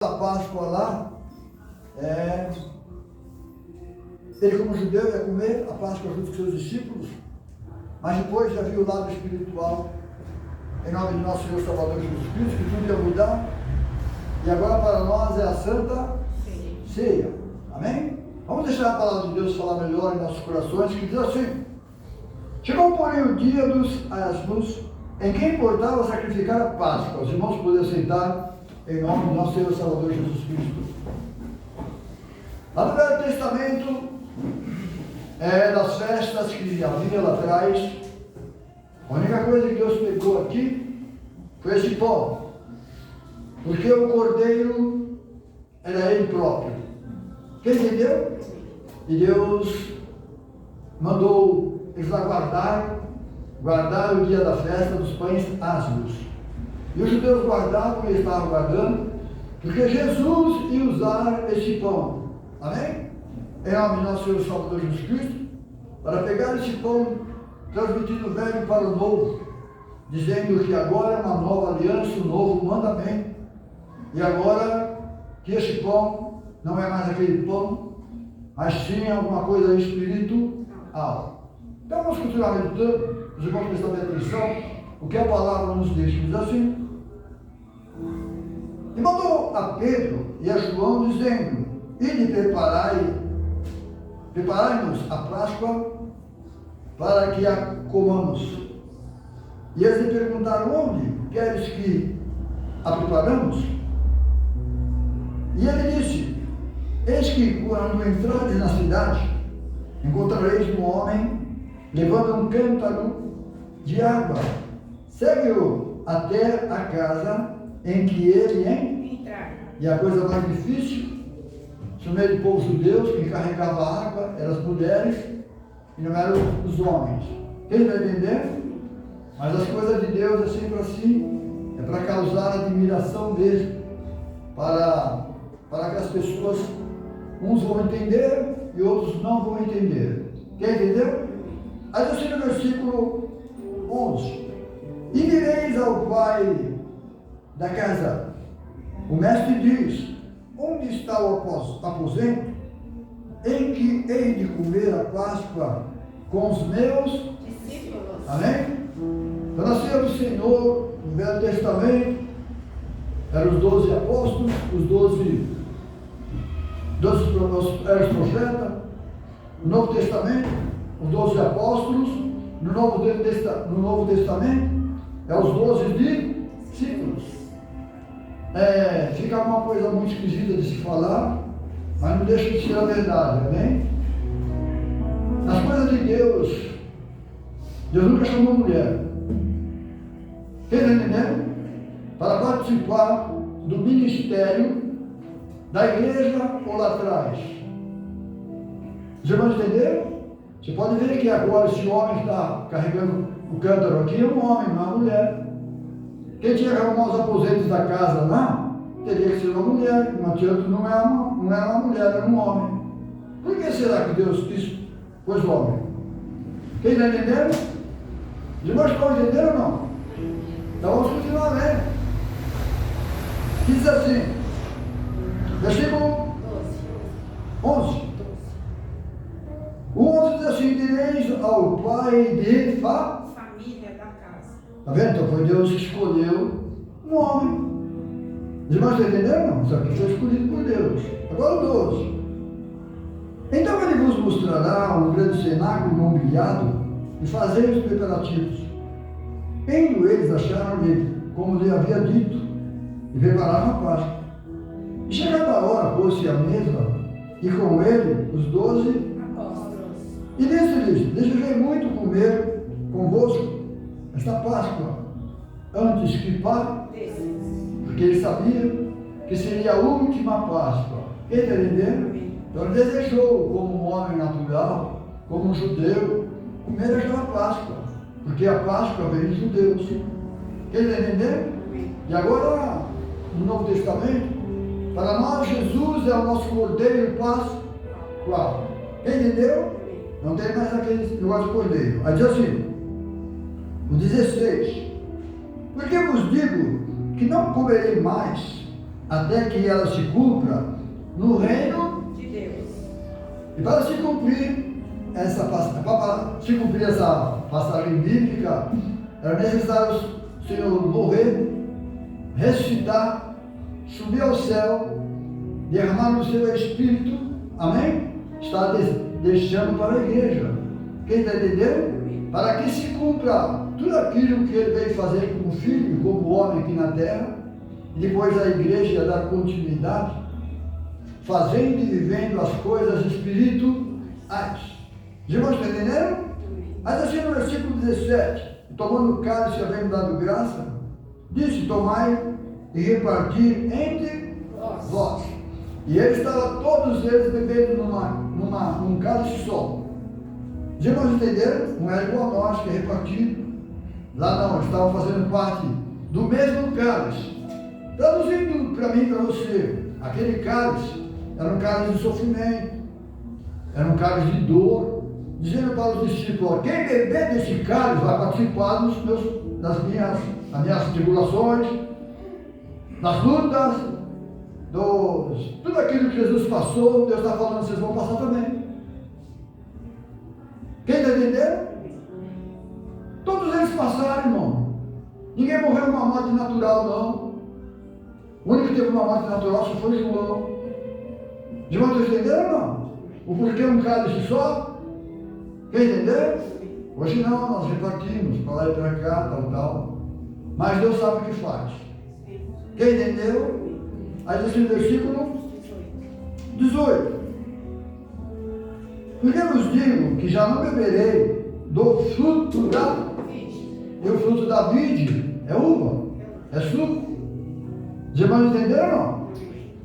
A Páscoa lá, ele como judeu ia comer a Páscoa junto com seus discípulos, mas depois já viu o lado espiritual, em nome de nosso Senhor Salvador Jesus Cristo, que tudo ia mudar, e agora para nós é a Santa Ceia. Amém? Vamos deixar a palavra de Deus falar melhor em nossos corações, que diz assim: chegou, porém, o dia dos asmos, em que importava sacrificar a Páscoa. Os irmãos podem aceitar em nome de nosso Senhor Salvador Jesus Cristo. Lá no Velho Testamento, das festas que havia lá atrás, a única coisa que Deus pegou aqui foi esse pão, porque o cordeiro era ele próprio. Quem entendeu? E Deus mandou eles guardar o dia da festa dos pães asmos. E os judeus guardavam, eles estavam guardando, porque Jesus ia usar esse pão. Amém? Em nome de nosso Senhor Salvador Jesus Cristo, para pegar esse pão, transmitindo o velho para o novo, dizendo que agora é uma nova aliança, um novo mandamento, e agora que esse pão não é mais aquele pão, mas sim alguma coisa espiritual. Então vamos continuar meditando, os irmãos prestam bem atenção, o que a palavra nos diz assim: e mandou a Pedro e a João, dizendo: ide preparai-nos a Páscoa, para que a comamos. E eles lhe perguntaram: onde queres que a preparamos? E ele disse: eis que quando entrares na cidade, encontrareis um homem levando um cântaro de água. Segue-o até a casa em que ele entrar. E a coisa mais difícil, no meio do povo judeu, quem carregava água eram as mulheres e não eram os homens. Quem está entendendo? Mas as coisas de Deus é sempre assim, é para causar admiração mesmo, para que as pessoas, uns vão entender e outros não vão entender. Quem entendeu? Aí assim no versículo 11: e direis ao pai da casa, o mestre diz: onde está o aposento em que hei de comer a Páscoa com os meus discípulos? Amém? Então, na ceia do Senhor, no Velho Testamento, eram os 12 apóstolos, os 12 eram os profetas. No Novo Testamento, os 12 apóstolos. No Novo Testamento, os 12 discípulos. Fica uma coisa muito esquisita de se falar, mas não deixa de ser a verdade, amém? Nas coisas de Deus, Deus nunca chamou mulher. Quem está entendendo? Para participar do ministério da igreja ou lá atrás. Os irmãos entenderam? Você pode ver que agora esse homem que está carregando o cântaro aqui é um homem, não é uma mulher. Quem tinha que arrumar os aposentos da casa lá, teria que ser uma mulher, não era uma mulher, era um homem. Por que será que Deus quis pôs o homem? Quem está entendendo? Os irmãos estão entendendo ou não? Então vamos continuar, né? Diz assim, versículo 11. O 11 diz assim: direis ao pai de família da casa. Está vendo? Então foi Deus que escolheu um homem. Os irmãos estão entendendo? Isso aqui foi escolhido por Deus. Agora o 12. Então ele vos mostrará um grande cenáculo mobiliado e fazei os preparativos. Indo eles acharam-lhe como lhe havia dito e prepararam a Páscoa. E chegada a hora, pôs-se à mesa e com ele os 12 apóstolos. E disse-lhes: desejei muito comer convosco esta Páscoa antes que porque ele sabia que seria a última Páscoa. Quem está entendendo? Então ele desejou, como um homem natural, como um judeu, comer aquela Páscoa, porque a Páscoa vem dos judeus. Quem está entendendo? E agora, no Novo Testamento, para nós Jesus é o nosso cordeiro pascual. Quem entendeu? Não tem mais aquele negócio de cordeiro. Aí diz assim, o 16: porque vos digo que não comerei mais até que ela se cumpra no reino de Deus. E para se cumprir essa passagem bíblica, era necessário o Senhor morrer, ressuscitar, subir ao céu, derramar o seu Espírito, amém? Está deixando para a igreja. Quem está entendendo? Para que se cumpra tudo aquilo que ele veio fazer como filho, como homem aqui na terra, e depois a igreja ia dar continuidade, fazendo e vivendo as coisas espirituais. Os irmãos estão entendendo? Mas assim no versículo 17, tomando o cálice, havendo dado graça, disse: tomai e repartir entre vós. E eles estavam todos eles bebendo num cálice só. Os irmãos entenderam? Não era igual a nós, que é repartido. Lá não, eles estavam fazendo parte do mesmo cálice. Traduzindo para mim e para você, aquele cálice era um cálice de sofrimento, era um cálice de dor, dizendo para os discípulos: quem beber desse cálice vai participar das minhas tribulações, das lutas, tudo aquilo que Jesus passou. Deus está falando, vocês vão passar também. Quem está entendendo? Todos eles passaram, irmão. Ninguém morreu uma morte natural, não. O único que teve uma morte natural só foi João. Os irmãos estão entendendo, não? O porquê um cálice só? Quem entendeu? Hoje não, nós repartimos para lá e para cá, tal. Mas Deus sabe o que faz. Quem entendeu? Aí diz no versículo 18: porque vos digo que já não beberei do fruto e o fruto da vide é uva, é suco. Os irmãos entenderam, não?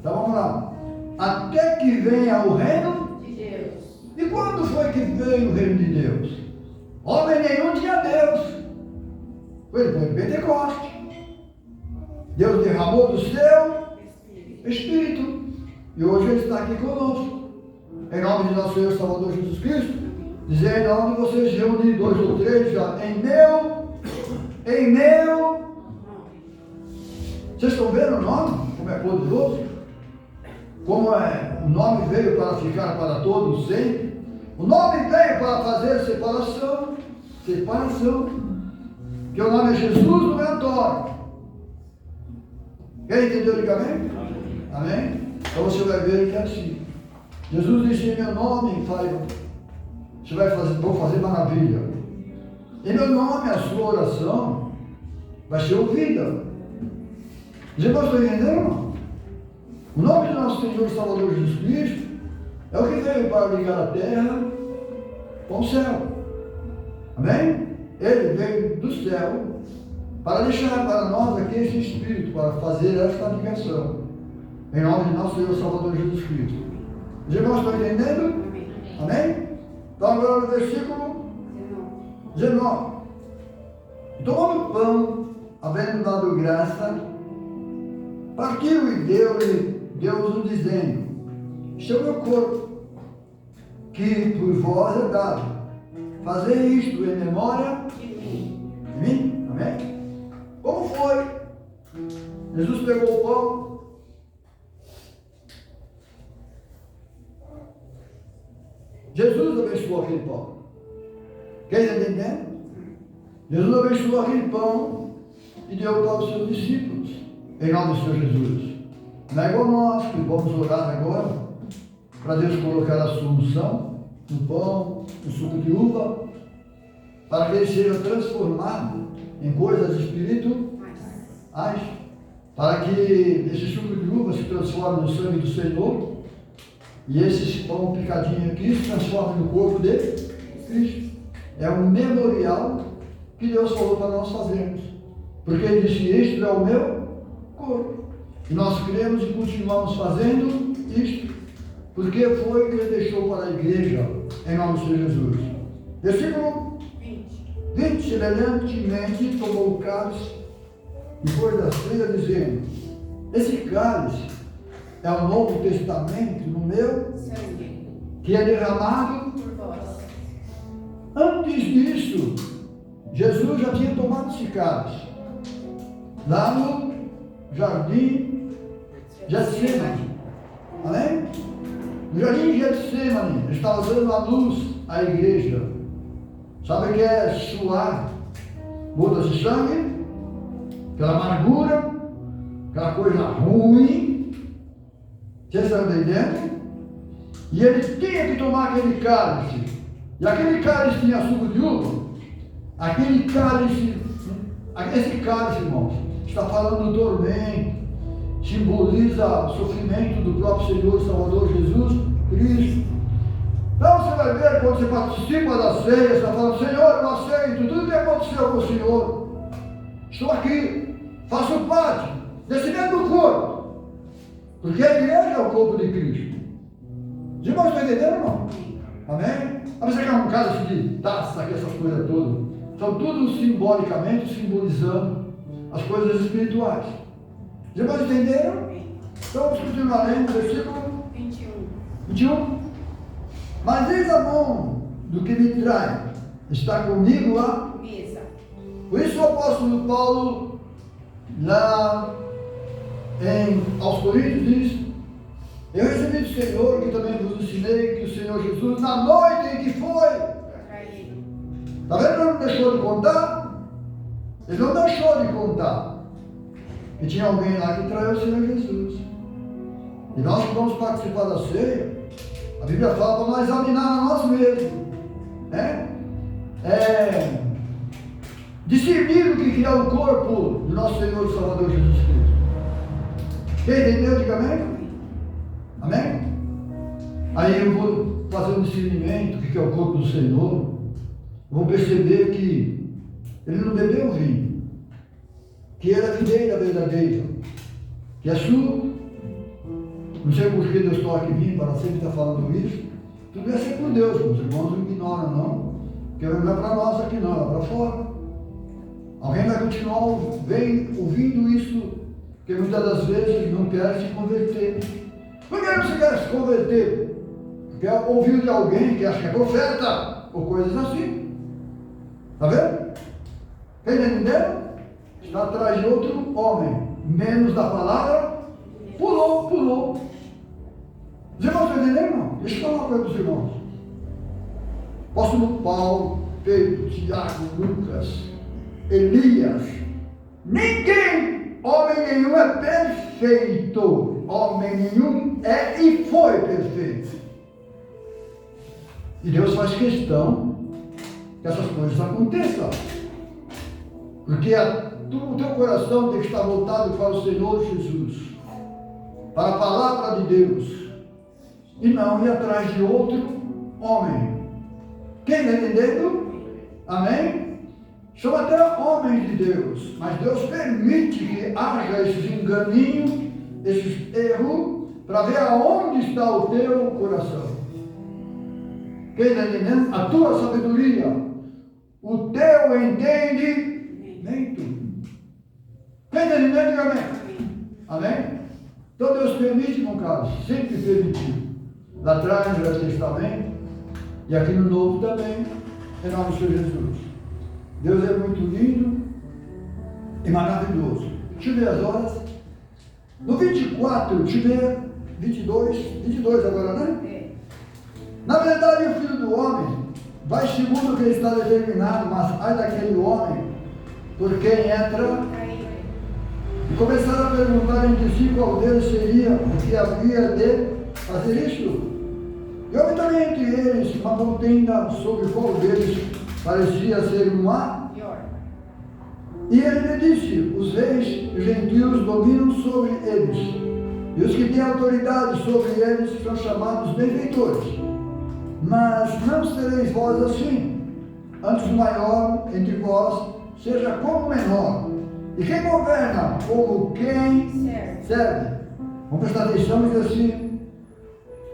Então vamos lá. Até que venha o reino de Deus. E quando foi que veio o reino de Deus? Homem nenhum tinha Deus. Foi depois de Pentecoste. Deus derramou do seu Espírito. E hoje Ele está aqui conosco. Em nome de nosso Senhor e Salvador Jesus Cristo. Dizendo: onde vocês se reunirem 2 ou 3, já em meu. Vocês estão vendo o nome? Como é poderoso? Como o nome veio para ficar para todos sempre. O nome veio para fazer separação. Porque o nome é Jesus, não é Antônio. Quem entendeu? Diga amém? Amém? Então você vai ver que é assim. Jesus disse: em meu nome, você vou fazer maravilha. Em meu nome, a sua oração vai ser ouvida. Os irmãos estão entendendo? O nome do nosso Senhor e Salvador Jesus Cristo é o que veio para ligar a terra com o céu. Amém? Ele veio do céu para deixar para nós aqui esse Espírito, para fazer esta ligação. Em nome de nosso Senhor e Salvador Jesus Cristo. Os irmãos estão entendendo? Amém? Então agora no versículo 19. Tomando o pão, havendo dado graça, partiu e deu-os dizendo: este é o meu corpo, que por vós é dado. Fazei isto em memória de mim. Amém? Como foi? Jesus pegou o pão, Jesus abençoou aquele pão. Quem está entendendo? Jesus abençoou aquele pão e deu para os seus discípulos, em nome do Senhor Jesus. Não é igual nós, que vamos orar agora, para Deus colocar a sua unção no pão, no suco de uva, para que ele seja transformado em coisas espirituais, para que esse suco de uva se transforme no sangue do Senhor, e esse pão picadinho aqui se transforma no corpo de Cristo. É um memorial que Deus falou para nós fazermos, porque Ele disse: este é o meu corpo. E nós cremos e continuamos fazendo isto, porque foi o que Ele deixou para a igreja, em nome do Senhor Jesus. Versículo 20: semelhantemente tomou o cálice, depois da ceia, dizendo: esse cálice é o Novo Testamento no meu sangue, que é derramado por vós. Antes disso, Jesus já tinha tomado esse cálice lá no jardim Getsemane. Amém? No jardim de Getsemane, ele estava dando a luz à igreja. Sabe o que é suar gotas de sangue? Aquela amargura, aquela coisa ruim. Vocês estão entendendo? E ele tinha que tomar aquele cálice. E aquele cálice tinha suco de uva. Aquele cálice, esse cálice, irmãos, está falando do tormento, simboliza o sofrimento do próprio Senhor e Salvador Jesus Cristo. Então você vai ver quando você participa da ceia, você está falando, Senhor, eu aceito tudo que aconteceu com o Senhor. Estou aqui, faço parte desse mesmo corpo. Porque a igreja é o corpo de Cristo. Os irmãos estão entendendo, irmão? Amém? A você quer um cálice de taça, essas coisas todas. São tudo simbolicamente simbolizando as coisas espirituais. Os irmãos entenderam? Então vamos continuar lendo o versículo 21. Mas eis a mão do que me trai, está comigo a mesa. Por isso o apóstolo Paulo, lá aos Coríntios, diz: eu recebi do Senhor, que também vos ensinei, que o Senhor Jesus, na noite em que foi traído. Está vendo? Ele não deixou de contar? Ele não deixou de contar que tinha alguém lá que traiu o Senhor Jesus. E nós que vamos participar da ceia, a Bíblia fala para nós examinar a nós mesmos, né? Discernir o que é o corpo do nosso Senhor e Salvador Jesus Cristo. Quem entendeu? Diga amém? Amém? Aí eu vou fazer um discernimento do que é o corpo do Senhor. Vou perceber que ele não bebeu vinho, que ele é a videira verdadeira, que é sua. Não sei por que Deus toca em mim para sempre estar falando isso. Tudo é ser por Deus, os irmãos não ignoram não, porque não é para nós aqui não, é para fora. Alguém vai continuar ouvindo isso, porque muitas das vezes não quer se converter. Por que você quer se converter? Quer ouvir de alguém que acha que é profeta, ou coisas assim. Está vendo? Quem está entendendo? Está atrás de outro homem, menos da palavra, pulou. Os irmãos estão entendendo, irmão? Deixa eu falar uma coisa para os irmãos. Apóstolo Paulo, Pedro, Tiago, Lucas, Elias, ninguém, homem nenhum é perfeito. Homem nenhum é e foi perfeito. E Deus faz questão que essas coisas aconteçam. Porque o teu coração tem que estar voltado para o Senhor Jesus, para a palavra de Deus, e não ir atrás de outro homem. Quem está entendendo? Amém? São até homens de Deus, mas Deus permite que haja esses enganinhos, esses erros, para ver aonde está o teu coração. Quem está entendendo? A tua sabedoria, o teu entendimento. Quem está entendendo? Amém? Amém? Então Deus permite, meu caro, sempre permitiu. Lá atrás no Velho Testamento, e aqui no Novo também, em nome do Senhor Jesus. Deus é muito lindo e maravilhoso. Deixa eu ver as horas. No 24, deixa eu ver, 22 agora, né? Na verdade, o Filho do Homem vai segundo o que está determinado, mas ai daquele homem por quem entra, e começaram a perguntar entre si qual deles seria o que havia de fazer isto. E houve também entre eles uma contenda sobre qual deles parecia ser o maior. E ele lhe disse: os reis e os gentios dominam sobre eles, e os que têm autoridade sobre eles são chamados benfeitores. Mas não sereis vós assim, antes o maior entre vós seja como o menor, e quem governa como quem serve. Vamos prestar atenção e dizer assim: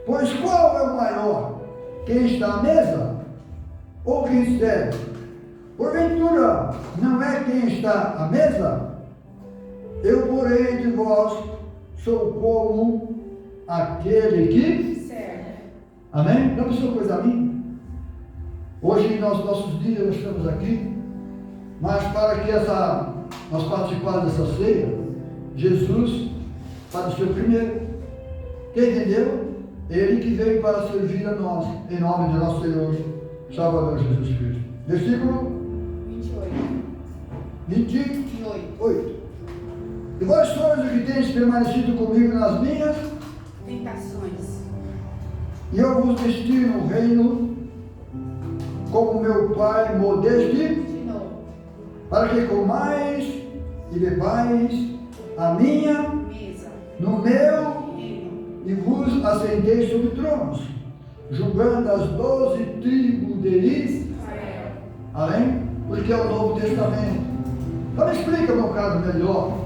pois qual é o maior? Quem está à mesa ou quem serve? Porventura, não é quem está à mesa? Eu, porém, de vós sou como aquele que serve. Amém? Já pensou coisa a mim? Hoje, nos nossos dias, nós estamos aqui, mas para que nós participarmos dessa ceia, Jesus padeceu primeiro. Quem entendeu? Ele que veio para servir a nós, em nome de nosso Senhor, Salvador Jesus Cristo. Versículo 28. E vós sois o que tens permanecido comigo nas minhas tentações. E eu vos destino o reino, como meu Pai modesto, De novo. para que comais e bebais a minha Mesa. no meu Reino. e vos assenteis sobre tronos, julgando as 12 tribos de Israel. Além, porque é o Novo Testamento. Então me explica, meu caro, melhor.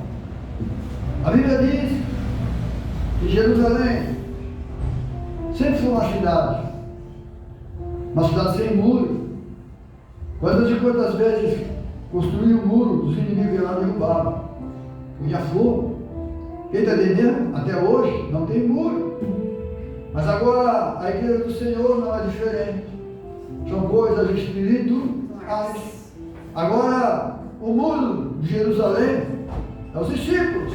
A Bíblia diz que Jerusalém sempre foi uma cidade sem muro. Quantas e quantas vezes construiu um muro, os inimigos iam lá e derrubaram. Punha fogo. Quem está entendendo? Até hoje não tem muro. Mas agora a igreja do Senhor não é diferente. São coisas espirituais. Agora, o muro de Jerusalém é os discípulos,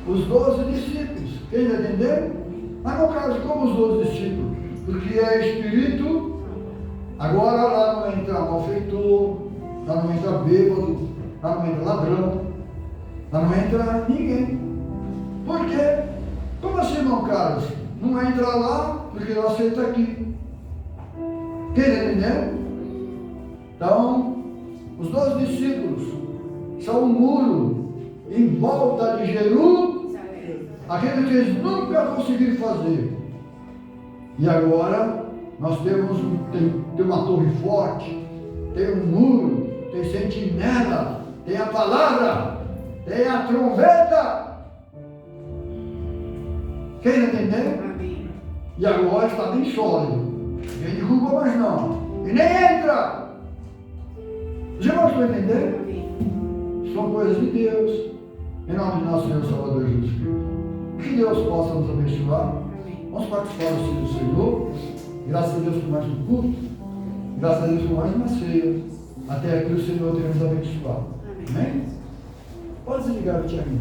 os 12 discípulos. Quem está entendendo? Mas no caso, como os 12 discípulos? Porque é espírito. Agora lá não entra malfeitor, lá não entra bêbado, lá não entra ladrão, lá não entra ninguém. Por quê? Como assim, irmão Carlos? Não entra lá porque não aceita aqui. Quem está entendendo? Então, os 12 discípulos são um muro em volta de Jerusalém, aquilo que eles nunca conseguiram fazer. E agora nós temos tem uma torre forte, tem um muro, tem sentinela, tem a palavra, tem a trombeta. Quem está entendendo? Amém. E agora está bem sólido. Ninguém derruba mais não. E nem entra. Os irmãos estão entendendo? Amém. São coisas de Deus. Em nome de nosso Senhor Salvador Jesus Cristo. Que Deus possa nos abençoar. Amém. Vamos participar do Senhor do Senhor. Graças a Deus por mais um culto. Graças a Deus por mais uma ceia. Até aqui o Senhor tem nos abençoado. Amém. Amém? Pode desligar o Tiaguinho.